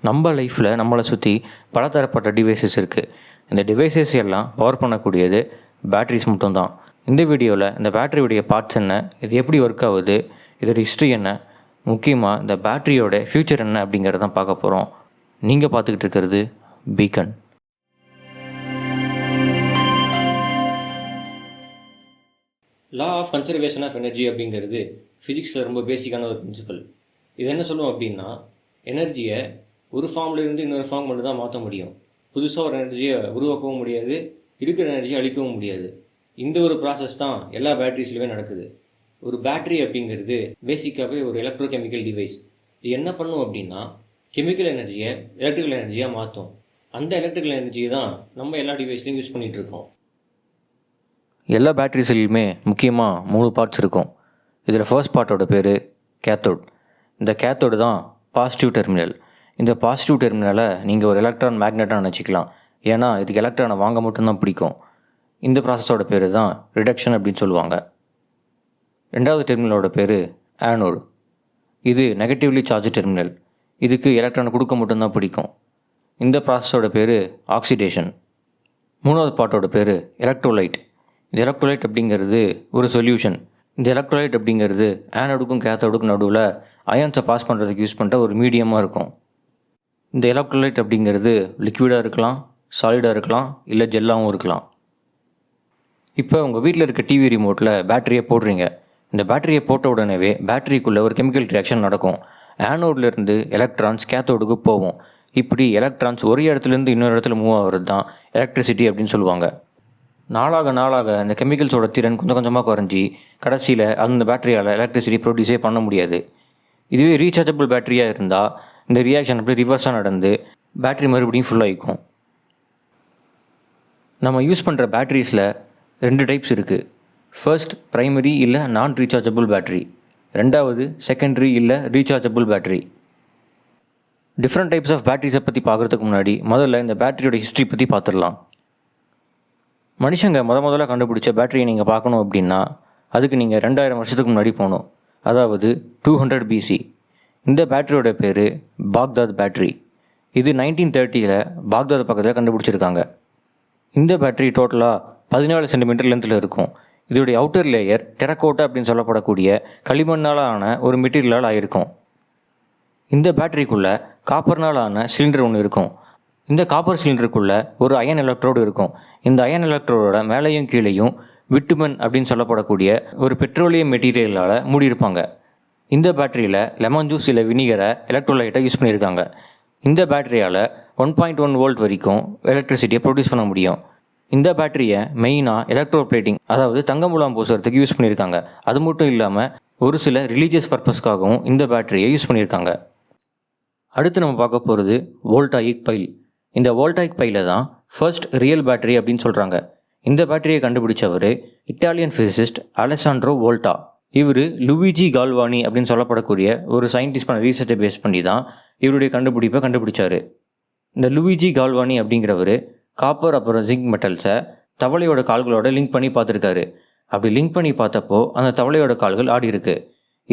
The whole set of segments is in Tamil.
நம்ம லைஃப்பில் நம்மளை சுற்றி பலதரப்பட்ட டிவைசஸ் இருக்குது. இந்த டிவைசஸ் எல்லாம் பவர் பண்ணக்கூடியது பேட்ரிஸ் மட்டும்தான். இந்த வீடியோவில் இந்த பேட்டரியுடைய பார்ட்ஸ் என்ன, இது எப்படி ஒர்க் ஆகுது, இதோட ஹிஸ்ட்ரி என்ன, முக்கியமாக இந்த பேட்டரியோட ஃப்யூச்சர் என்ன அப்படிங்கிறதான் பார்க்க போகிறோம். நீங்கள் பார்த்துக்கிட்டு இருக்கிறது beacon. Law of conservation of energy அப்படிங்கிறது ஃபிசிக்ஸில் ரொம்ப பேசிக்கான ஒரு பிரின்சிபல். இது என்ன சொல்லுவோம் அப்படின்னா, எனர்ஜியை ஒரு ஃபார்ம்லேருந்து இன்னொரு ஃபார்ம் மட்டும் தான் மாற்ற முடியும். புதுசாக ஒரு எனர்ஜியை உருவாக்கவும் முடியாது, இருக்கிற எனர்ஜியை அழிக்கவும் முடியாது. இந்த ஒரு ப்ராசஸ் தான் எல்லா பேட்டரிஸ்லையுமே நடக்குது. ஒரு பேட்டரி அப்படிங்கிறது பேசிக்காகவே ஒரு எலக்ட்ரோகெமிக்கல் டிவைஸ். இது என்ன பண்ணும் அப்படின்னா, கெமிக்கல் எனர்ஜியை எலக்ட்ரிக்கல் எனர்ஜியாக மாற்றும். அந்த எலக்ட்ரிக்கல் எனர்ஜியை தான் நம்ம எல்லா டிவைஸ்லையும் யூஸ் பண்ணிகிட்ருக்கோம். எல்லா பேட்டரிஸ்லையுமே முக்கியமாக 3 பார்ட்ஸ் இருக்கும். இதில் ஃபர்ஸ்ட் பார்ட்டோட பேர் கேத்தோட். இந்த கேத்தோடு தான் பாசிட்டிவ் டெர்மினல். இந்த பாசிட்டிவ் டெர்மினலை நீங்கள் ஒரு எலக்ட்ரான் மேக்னெட்டாக நினச்சிக்கலாம். ஏன்னா இதுக்கு எலக்ட்ரானை வாங்க மட்டும்தான் பிடிக்கும். இந்த ப்ராசஸோட பேர் தான் ரிடக்ஷன் அப்படின்னு சொல்லுவாங்க. ரெண்டாவது டெர்மினலோட பேர் ஆனோடு. இது நெகட்டிவ்லி சார்ஜ் டெர்மினல். இதுக்கு எலக்ட்ரானை கொடுக்க மட்டும்தான் பிடிக்கும். இந்த ப்ராசஸோட பேர் ஆக்சிடேஷன். மூணாவது பார்ட்டோட பேர் எலக்ட்ரோலைட். இந்த எலக்ட்ரோலைட் அப்படிங்கிறது ஒரு சொல்யூஷன். இந்த எலக்ட்ரோலைட் அப்படிங்கிறது ஆனோடுக்கும் கேத்தோடுக்கும் நடுவில் அயன்ஸை பாஸ் பண்ணுறதுக்கு யூஸ் பண்ணுற ஒரு மீடியமாக இருக்கும். இந்த எலக்ட்ரோலைட் அப்படிங்கிறது லிக்விடாக இருக்கலாம், சாலிடாக இருக்கலாம், இல்லை ஜெல்லாகவும் இருக்கலாம். இப்போ உங்கள் வீட்டில் இருக்க டிவி ரிமோட்டில் பேட்டரியை போடுறீங்க. இந்த பேட்டரியை போட்ட உடனேவே பேட்டரிக்குள்ளே ஒரு கெமிக்கல் ரியாக்ஷன் நடக்கும். ஆனோட்லேருந்து எலக்ட்ரான்ஸ் கேத்தோடுக்கு போகும். இப்படி எலக்ட்ரான்ஸ் ஒரு இடத்துலேருந்து இன்னொரு இடத்துல மூவ் ஆகிறது தான் எலக்ட்ரிசிட்டி அப்படின்னு சொல்லுவாங்க. நாளாக இந்த கெமிக்கல்ஸோட திறன் கொஞ்சம் கொஞ்சமாக குறைஞ்சி கடைசியில் அந்த பேட்டரியால் எலக்ட்ரிசிட்டி ப்ரொடியூஸே பண்ண முடியாது. இதுவே ரீசார்ஜபிள் பேட்டரியாக இருந்தால் இந்த ரியாக்ஷன் அப்படி ரிவர்ஸாக நடந்து பேட்டரி மறுபடியும் ஃபுல்லாகிக்கும். நம்ம யூஸ் பண்ணுற பேட்டரிஸில் 2 டைப்ஸ் இருக்குது. ஃபர்ஸ்ட் ப்ரைமரி இல்லை நான் ரீசார்ஜபிள் பேட்டரி. ரெண்டாவது செகண்டரி இல்லை rechargeable battery. Different types of பேட்டரிஸை பற்றி பார்க்குறதுக்கு முன்னாடி முதல்ல இந்த பேட்டரியோட ஹிஸ்ட்ரி பற்றி பார்த்துடலாம். மனுஷங்க முதல்ல கண்டுபிடிச்ச பேட்டரியை நீங்கள் பார்க்கணும் அப்படின்னா அதுக்கு நீங்கள் 2000 வருஷத்துக்கு முன்னாடி போகணும். அதாவது 200 BC. இந்த பேட்டரியோட பேர் பாக்தாத் பேட்டரி. இது 1930 பாக்தாத் பக்கத்தில் கண்டுபிடிச்சிருக்காங்க. இந்த பேட்டரி டோட்டலாக 14 சென்டிமீட்டர் லென்த்தில் இருக்கும். இதோடைய அவுட்டர் லேயர் டெரக்கோட்டா அப்படின்னு சொல்லப்படக்கூடிய களிமண்ணால் ஆன ஒரு மெட்டீரியலால் ஆகிருக்கும். இந்த பேட்டரிக்குள்ளே காப்பர்னால் ஆன சிலிண்டர் ஒன்று இருக்கும். இந்த காப்பர் சிலிண்டருக்குள்ளே ஒரு அயன் எலக்ட்ரோடு இருக்கும். இந்த அயன் எலக்ட்ரோடோட மேலேயும் கீழேயும் விட்டுமன் அப்படின்னு சொல்லப்படக்கூடிய ஒரு பெட்ரோலியம் மெட்டீரியலால் மூடியிருப்பாங்க. இந்த பேட்டரியில் லெமன் ஜூஸ் இல்லை வினிகரை எலக்ட்ரோலைட்டை யூஸ் பண்ணியிருக்காங்க. இந்த பேட்டரியால் 1.1 வோல்ட் வரைக்கும் எலக்ட்ரிசிட்டியை ப்ரொடியூஸ் பண்ண முடியும். இந்த பேட்டரியை மெயினாக எலக்ட்ரோ பிளேட்டிங், அதாவது தங்க முலாம் பூசுறதுக்கு யூஸ் பண்ணியிருக்காங்க. அது மட்டும் இல்லாமல் ஒரு சில ரிலீஜியஸ் பர்பஸ்க்காகவும் இந்த பேட்டரியை யூஸ் பண்ணியிருக்காங்க. அடுத்து நம்ம பார்க்க போகிறது வோல்டாயிக் பைல். இந்த வோல்டாயிக் பைல தான் ஃபர்ஸ்ட் ரியல் பேட்டரி அப்படின்னு சொல்கிறாங்க. இந்த பேட்டரியை கண்டுபிடிச்சவர் இட்டாலியன் ஃபிசிசிஸ்ட் அலெசாண்ட்ரோ வோல்டா. இவர் லூயிஜி கால்வானி அப்படின்னு சொல்லப்படக்கூடிய ஒரு சயின்டிஸ்ட் பண்ண ரீசர்ச்சை பேஸ் பண்ணி தான் இவருடைய கண்டுபிடிப்பை கண்டுபிடிச்சார். இந்த லூயிஜி கால்வானி அப்படிங்கிறவர் காப்பர் அப்புறம் ஜிங்க் மெட்டல்ஸை தவளையோட கால்களோட லிங்க் பண்ணி பார்த்துருக்காரு. அப்படி லிங்க் பண்ணி பார்த்தப்போ அந்த தவளையோட கால்கள் ஆடி இருக்கு.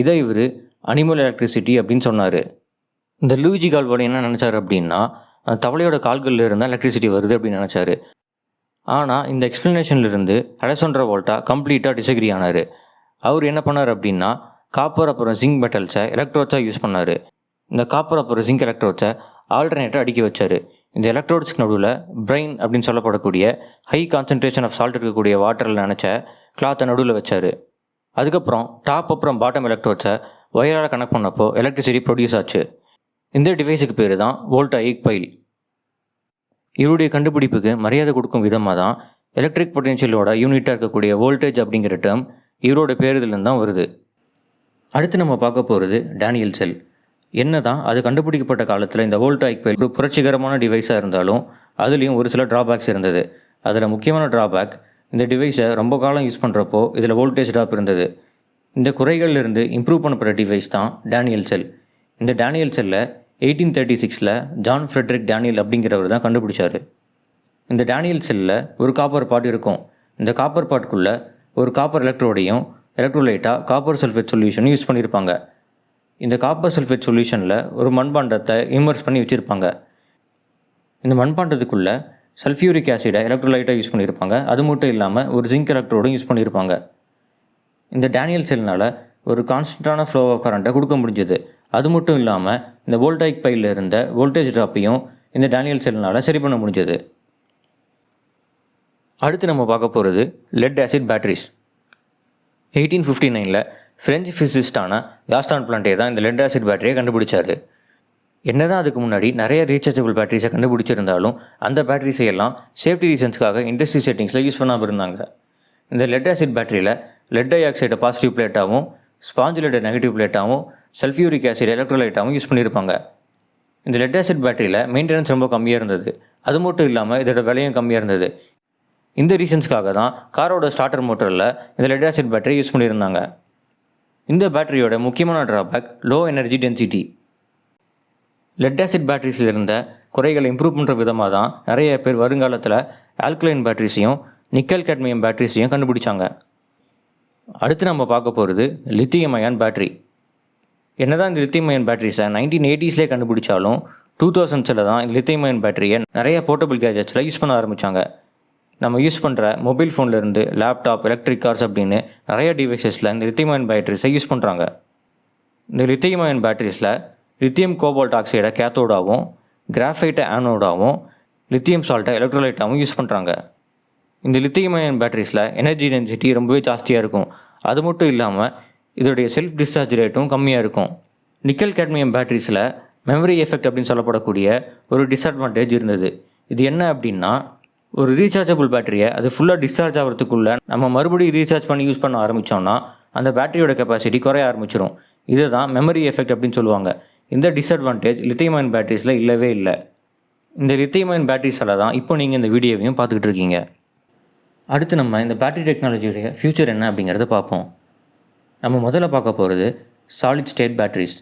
இதை இவர் அனிமல் எலக்ட்ரிசிட்டி அப்படின்னு சொன்னார். இந்த லூயிஜி கால்வானி என்ன நினச்சார் அப்படின்னா, அந்த தவளையோட கால்களில் இருந்தால் எலக்ட்ரிசிட்டி வருது அப்படின்னு நினச்சாரு. ஆனால் இந்த எக்ஸ்ப்ளனேஷன்லேருந்து அலெசாண்ட்ரோ வோல்டா கம்ப்ளீட்டாக டிசக்ரி ஆனார். அவர் என்ன பண்ணார் அப்படின்னா, காப்பர் அப்புறம் ஜிங்க் மெட்டல்ஸை எலக்ட்ரோட்ஸாக யூஸ் பண்ணார். இந்த காப்பர் அப்புறம் ஜிங்க் எலக்ட்ரோட்ஸை ஆல்டர்னேட்டாக அடுக்கி வச்சார். இந்த எலக்ட்ரோட்ஸ்க்கு நடுவில் பிரைன் அப்படின்னு சொல்லப்படக்கூடிய ஹை கான்சன்ட்ரேஷன் ஆஃப் சால்ட் இருக்கக்கூடிய வாட்டரில் நினச்ச கிளாத்தை நடுவில் வச்சார். அதுக்கப்புறம் டாப் அப்புறம் பாட்டம் எலக்ட்ரோட்ஸை ஒயரால் கனெக்ட் பண்ணப்போ எலக்ட்ரிசிட்டி ப்ரொடியூஸ் ஆச்சு. இந்த டிவைஸுக்கு பேர் தான் வோல்டாயிக் பைல். இவருடைய கண்டுபிடிப்புக்கு மரியாதை கொடுக்கும் விதமாக தான் எலக்ட்ரிக் பொட்டென்ஷியலோட யூனிட்டாக இருக்கக்கூடிய வோல்டேஜ் அப்படிங்கிற டேர்ம் இவரோட பேருதுலேருந்து தான் வருது. அடுத்து நம்ம பார்க்க போகிறது டேனியல் செல். என்ன தான் அது கண்டுபிடிக்கப்பட்ட காலத்தில் இந்த வோல்டாயிக் பைல் ஒரு புரட்சிகரமான டிவைஸாக இருந்தாலும் அதுலேயும் ஒரு சில ட்ராபேக்ஸ் இருந்தது. அதில் முக்கியமான ட்ராபேக், இந்த டிவைஸை ரொம்ப காலம் யூஸ் பண்ணுறப்போ இதில் வோல்டேஜ் ட்ராப் இருந்தது. இந்த குறைகள்லேருந்து இம்ப்ரூவ் பண்ணப்பட்ட டிவைஸ் தான் டேனியல் செல். இந்த டேனியல் செல்லை 1836 ஜான் ஃப்ரெட்ரிக் டேனியல் அப்படிங்கிறவர் தான் கண்டுபிடிச்சார். இந்த டேனியல் செல்லில் ஒரு காப்பர் பாட் இருக்கும். இந்த காப்பர் பாட்டுக்குள்ளே ஒரு காப்பர் எலக்ட்ரோடையும் எலக்ட்ரோலைட்டாக காப்பர் சல்ஃபேட் சொல்யூஷனும் யூஸ் பண்ணியிருப்பாங்க. இந்த காப்பர் சல்ஃபேட் சொல்யூஷனில் ஒரு மண்பாண்டத்தை இம்மர்ஸ் பண்ணி வச்சுருப்பாங்க. இந்த மண்பாண்டத்துக்குள்ளே சல்ஃபியூரிக் ஆசிடை எலக்ட்ரோலைட்டாக யூஸ் பண்ணியிருப்பாங்க. அது மட்டும் இல்லாமல் ஒரு ஜிங்க் எலக்ட்ரோடும் யூஸ் பண்ணியிருப்பாங்க. இந்த டேனியல் செல்னால் ஒரு கான்ஸ்டன்டான ஃப்ளோ ஆஃப் கரண்ட்டை கொடுக்க முடிஞ்சது. அது மட்டும் இல்லாமல் இந்த வோல்டாயிக் பையில் இருந்த வோல்டேஜ் ட்ராப்பையும் இந்த டேனியல் செல்னால் சரி பண்ண முடிஞ்சது. அடுத்து நம்ம பார்க்க போகிறது லெட் ஆசிட் பேட்டரிஸ். 1859 ஃப்ரெஞ்சு ஃபிசிசிஸ்டான காஸ்டான் பிளான்டே தான் இந்த லெட் ஆசிட் பேட்டரியை கண்டுபிடிச்சார். என்னதான் அதுக்கு முன்னாடி நிறைய ரீசார்ஜபிள் பேட்டரிஸை கண்டுபிடிச்சிருந்தாலும் அந்த பேட்டரிஸை எல்லாம் சேஃப்டி ரீசன்ஸ்க்காக இண்டஸ்ட்ரி செட்டிங்ஸில் யூஸ் பண்ணாமல் இருந்தாங்க. இந்த லெட் ஆசிட் பேட்டரியில் லெட் டை ஆக்சைடை பாசிட்டிவ் பிளேட்டாகவும் ஸ்பாஞ்ச் லெட்டை நெகட்டிவ் பிளேட்டாகவும் சல்ஃபியூரிக் ஆசிட் எலக்ட்ரோலைட்டாகவும் யூஸ் பண்ணியிருப்பாங்க. இந்த லெட் ஆசிட் பேட்டரியில் மெயின்டெனன்ஸ் ரொம்ப கம்மியாக இருந்தது. அது மட்டும் இல்லாமல் இதோட விலையும் கம்மியாக இருந்தது. இந்த ரீசன்ஸ்க்காக தான் காரோட ஸ்டார்டர் மோட்டரில் இந்த லெட் ஆசிட் பேட்டரி யூஸ் பண்ணியிருந்தாங்க. இந்த பேட்டரியோட முக்கியமான drawback low energy density. Lead acid பேட்டரிஸில் இருந்த குறைகளை இம்ப்ரூவ் பண்ணுற விதமாக தான் நிறைய பேர் வருங்காலத்தில் ஆல்கலைன் பேட்டரிஸையும் நிக்கல் கேட்மியம் பேட்டரிஸையும் கண்டுபிடிச்சாங்க. அடுத்து நம்ம பார்க்க போகிறது லித்தியம் அயான் பேட்டரி. என்னதான் இந்த லித்தியம் அயன் பேட்டரிஸை 1980s கண்டுபிடிச்சாலும் 2000s தான் இந்த லித்தியம் அயன் பேட்டரியை நிறைய போர்ட்டபிள் கேஜெட்ஸில் யூஸ் பண்ண ஆரம்பித்தாங்க. நம்ம யூஸ் பண்ணுற மொபைல் ஃபோன்லேருந்து லேப்டாப், எலக்ட்ரிக் கார்ஸ் அப்படின்னு நிறைய டிவைசஸில் இந்த லித்தியம் அயன் பேட்டரிஸை யூஸ் பண்ணுறாங்க. இந்த லித்தியம் அயன் பேட்டரிஸில் லித்தியம் கோபால்ட் ஆக்சைடை கேத்தோடாகவும் கிராஃபைட்டை ஆனோடாகவும் லித்தியம் சால்ட்டை எலக்ட்ரோலைட்டாகவும் யூஸ் பண்ணுறாங்க. இந்த லித்தியம் அயன் பேட்டரிஸில் எனர்ஜி டென்சிட்டி ரொம்பவே ஜாஸ்தியாக இருக்கும். அது மட்டும் இல்லாமல் இதோடைய செல்ஃப் டிஸ்சார்ஜ் ரேட்டும் கம்மியாக இருக்கும். நிக்கல் கேட்மியம் பேட்டரிஸில் மெமரி எஃபெக்ட் அப்படின்னு சொல்லப்படக்கூடிய ஒரு டிஸ்அட்வான்டேஜ் இருந்தது. இது என்ன அப்படின்னா, ஒரு ரீசார்ஜபிள் பேட்டரியை அது ஃபுல்லாக டிஸ்சார்ஜ் ஆகிறதுக்குள்ளே நம்ம மறுபடியும் ரீசார்ஜ் பண்ணி யூஸ் பண்ண ஆரம்பித்தோம்னா அந்த பேட்டரியோட கெப்பாசிட்டி குறைய ஆரம்பிச்சிடும். இதை தான் மெமரி எஃபெக்ட் அப்படின்னு சொல்லுவாங்க. இந்த டிஸ்அட்வான்டேஜ் லித்தியம் அயன் பேட்டரிஸில் இல்லவே இல்லை. இந்த லித்தியம் அயன் பேட்டரிஸால் தான் இப்போ நீங்கள் இந்த வீடியோவையும் பார்த்துக்கிட்டு இருக்கீங்க. அடுத்து நம்ம இந்த பேட்டரி டெக்னாலஜியுடைய ஃப்யூச்சர் என்ன அப்படிங்கிறத பார்ப்போம். நம்ம முதல்ல பார்க்க போகிறது சாலிட் ஸ்டேட் பேட்டரிஸ்.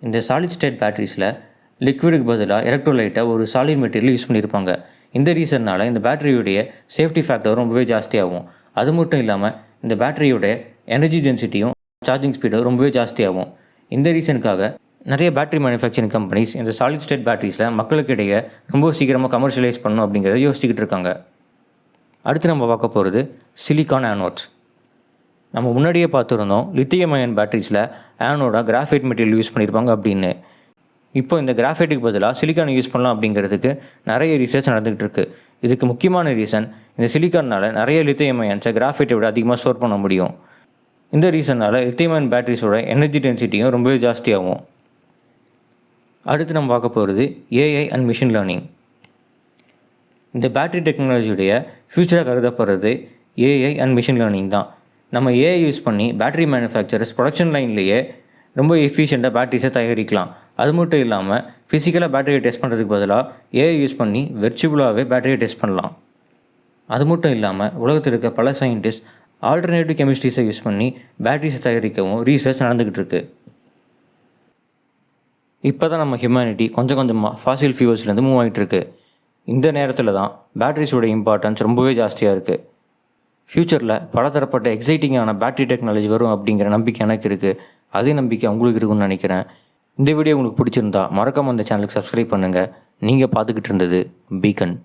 இந்த சாலிட் ஸ்டேட் பேட்டரிஸில் லிக்விடுக்கு பதிலாக எலக்ட்ரோலைட்டை ஒரு சாலிட் மெட்டீரியல் யூஸ் பண்ணியிருப்பாங்க. இந்த ரீசன்னால் இந்த பேட்டரியுடைய சேஃப்டி ஃபேக்டர் ரொம்பவே ஜாஸ்தியாகும். அது மட்டும் இல்லாமல் இந்த பேட்டரியோடைய எனர்ஜி டென்சிட்டியும் சார்ஜிங் ஸ்பீடும் ரொம்பவே ஜாஸ்தியாகும். இந்த ரீசனுக்காக நிறைய பேட்டரி மேனுஃபேக்சரிங் கம்பெனிஸ் இந்த சாலிட் ஸ்டேட் பேட்டரிஸில் மக்களுக்கு இடையே ரொம்ப சீக்கிரமாக கமர்ஷியலைஸ் பண்ணணும் அப்படிங்கிறத யோசிச்சுக்கிட்டு இருக்காங்க. அடுத்து நம்ம பார்க்க போகிறது சிலிக்கான் ஆனோட்ஸ். நம்ம முன்னாடியே பார்த்துருந்தோம் லித்தியம் அயன் பேட்டரிஸில் ஆனோட கிராஃபைட் மெட்டீரியல் யூஸ் பண்ணியிருப்பாங்க அப்படின்னு. இப்போ இந்த கிராஃபைட்டுக்கு பதிலாக சிலிக்கான் யூஸ் பண்ணலாம் அப்படிங்கிறதுக்கு நிறைய ரிசர்ச் நடந்துகிட்டு இருக்குது. இதுக்கு முக்கியமான ரீசன் இந்த சிலிக்கானால் நிறைய லித்தியம் அயன்ஸை கிராஃபைட்டை விட அதிகமாக ஸ்டோர் பண்ண முடியும். இந்த ரீசனால் லித்தியம் அயன் பேட்டரிஸோட எனர்ஜி டென்சிட்டியும் ரொம்பவே ஜாஸ்தியாகும். அடுத்து நம்ம பார்க்க போகிறது ஏஐ அண்ட் மிஷின் லேர்னிங். இந்த பேட்டரி டெக்னாலஜியுடைய ஃப்யூச்சராக கருதப்படுறது ஏஐ அண்ட் மிஷின் லேர்னிங் தான். நம்ம ஏஐ யூஸ் பண்ணி பேட்டரி மேனுஃபேக்சரர்ஸ் ப்ரொடக்ஷன் லைன்லேயே ரொம்ப எஃபிஷியண்ட்டாக பேட்டரிஸை தயாரிக்கலாம். அது மட்டும் இல்லாமல் ஃபிசிக்கலாக பேட்டரியை டெஸ்ட் பண்ணுறதுக்கு பதிலாக ஏஐ யூஸ் பண்ணி வெர்ச்சுவலாகவே பேட்டரியை டெஸ்ட் பண்ணலாம். அது மட்டும் இல்லாமல் உலகத்தில் இருக்க பல சயின்டிஸ்ட் ஆல்டர்னேட்டிவ் கெமிஸ்ட்ரிஸை யூஸ் பண்ணி பேட்டரிஸை தயாரிக்கவும் ரீசர்ச் நடந்துக்கிட்டு இருக்கு. இப்போ தான் நம்ம ஹியூமனிட்டி கொஞ்சம் கொஞ்சமாக ஃபாசில் ஃபியூல்ஸ்லேருந்து மூவ் ஆகிட்டு இருக்கு. இந்த நேரத்தில் தான் பேட்டரிஸோட இம்பார்ட்டன்ஸ் ரொம்பவே ஜாஸ்தியாக இருக்குது. ஃப்யூச்சரில் பலதரப்பட்ட எக்ஸைட்டிங்கான பேட்டரி டெக்னாலஜி வரும் அப்படிங்கிற நம்பிக்கை எனக்கு இருக்குது. அதே நம்பிக்கை உங்களுக்கு இருக்குன்னு நினைக்கிறேன். இந்த வீடியோ உங்களுக்கு பிடிச்சிருந்தா மறக்காமல் அந்த சேனலுக்கு சப்ஸ்கிரைப் பண்ணுங்கள். நீங்கள் பார்த்துக்கிட்டு இருந்தது பீக்கன்.